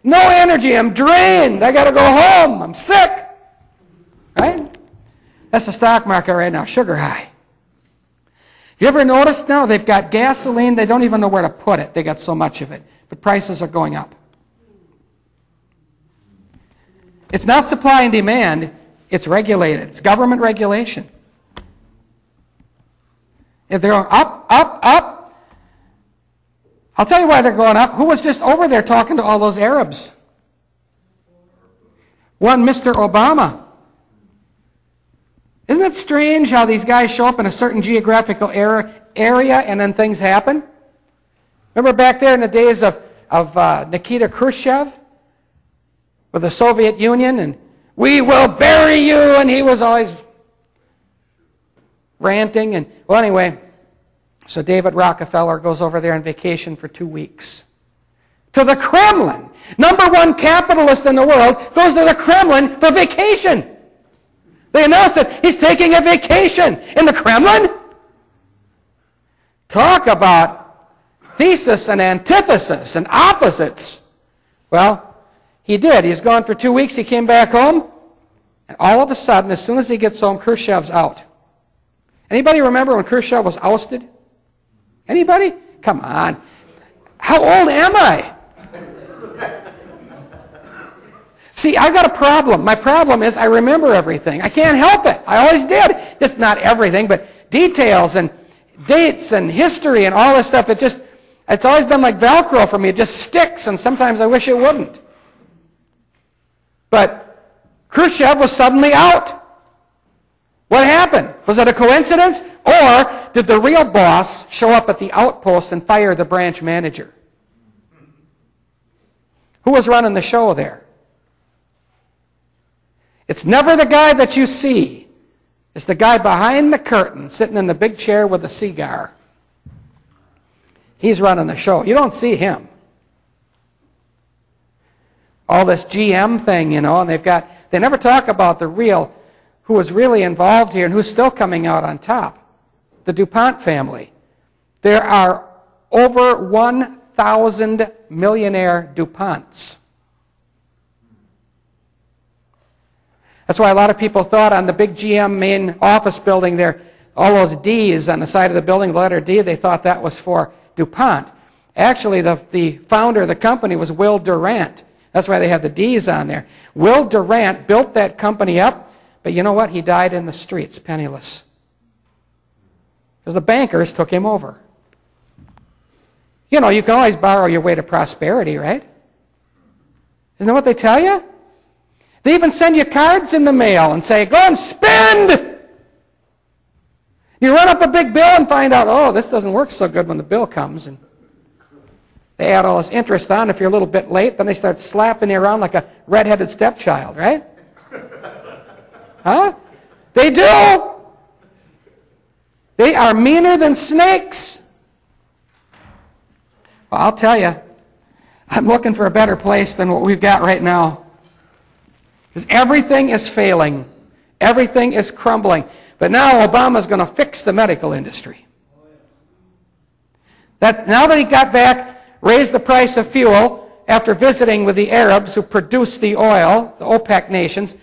No energy. I'm drained. I got to go home. I'm sick. Right? That's the stock market right now, sugar high. Have you ever noticed now they've got gasoline, they don't even know where to put it. They got so much of it. But prices are going up. It's not supply and demand, it's regulated. It's government regulation. If they're going up, up, up, I'll tell you why they're going up. Who was just over there talking to all those Arabs? One Mr. Obama. Isn't it strange how these guys show up in a certain geographical area and then things happen? Remember back there in the days of Nikita Khrushchev with the Soviet Union, and we will bury you, and he was always ranting. And well, anyway, so David Rockefeller goes over there on vacation for 2 weeks to the Kremlin. #1 capitalist in the world goes to the Kremlin for vacation. They announced that he's taking a vacation in the Kremlin. Talk about thesis and antithesis and opposites. Well, he did. He was gone for 2 weeks. He came back home. And all of a sudden, as soon as he gets home, Khrushchev's out. Anybody remember when Khrushchev was ousted? Anybody? Come on. How old am I? See, I've got a problem. My problem is I remember everything. I can't help it. I always did. Just not everything, but details and dates and history and all this stuff. It's always been like Velcro for me. It just sticks, and sometimes I wish it wouldn't. But Khrushchev was suddenly out. What happened? Was it a coincidence? Or did the real boss show up at the outpost and fire the branch manager? Who was running the show there? It's never the guy that you see. It's the guy behind the curtain, sitting in the big chair with a cigar. He's running the show. You don't see him. All this GM thing, and they never talk about who was really involved here and who's still coming out on top. The DuPont family. There are over 1,000 millionaire DuPonts. That's why a lot of people thought on the big GM main office building there, all those D's on the side of the building, the letter D, they thought that was for DuPont. Actually, the founder of the company was Will Durant. That's why they have the D's on there. Will Durant built that company up, but you know what? He died in the streets, penniless. Because the bankers took him over. You know, you can always borrow your way to prosperity, right? Isn't that what they tell you? They even send you cards in the mail and say, go and spend! You run up a big bill and find out, oh, this doesn't work so good when the bill comes. And they add all this interest on. If you're a little bit late, then they start slapping you around like a red-headed stepchild, right? Huh? They do! They are meaner than snakes. Well, I'll tell you, I'm looking for a better place than what we've got right now. Because everything is failing. Everything is crumbling. But now Obama's going to fix the medical industry. Now that he got back, raised the price of fuel after visiting with the Arabs who produce the oil, the OPEC nations,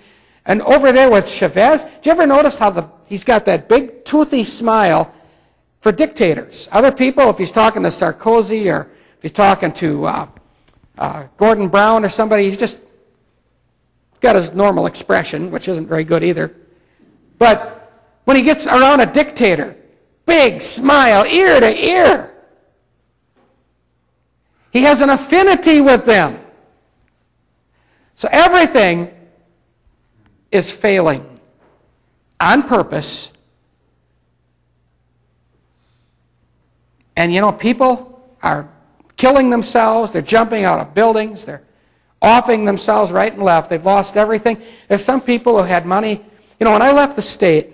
and over there with Chavez, did you ever notice how he's got that big toothy smile for dictators? Other people, if he's talking to Sarkozy or if he's talking to Gordon Brown or somebody, he's just got his normal expression, which isn't very good either. But when he gets around a dictator, big smile, ear to ear. He has an affinity with them. So everything is failing on purpose. And you know, people are killing themselves. They're jumping out of buildings. They're offing themselves right and left. They've lost everything. There's some people who had money. You know, when I left the state,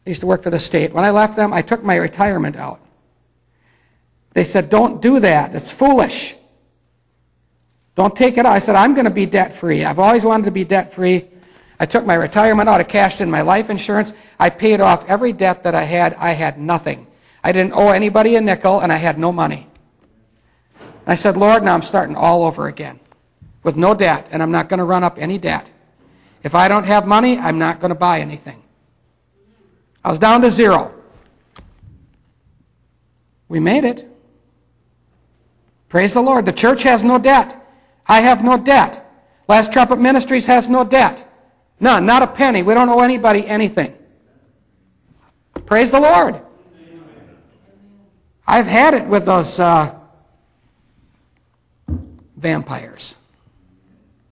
I used to work for the state. When I left them, I took my retirement out. They said, don't do that. It's foolish. Don't take it out. I said, I'm going to be debt-free. I've always wanted to be debt-free. I took my retirement out. I cashed in my life insurance. I paid off every debt that I had. I had nothing. I didn't owe anybody a nickel, and I had no money. I said, Lord, now I'm starting all over again with no debt, and I'm not going to run up any debt. If I don't have money, I'm not going to buy anything. I was down to 0. We made it. Praise the Lord. The church has no debt. I have no debt. Last Trumpet Ministries has no debt. None, not a penny. We don't owe anybody anything. Praise the Lord. I've had it with those vampires.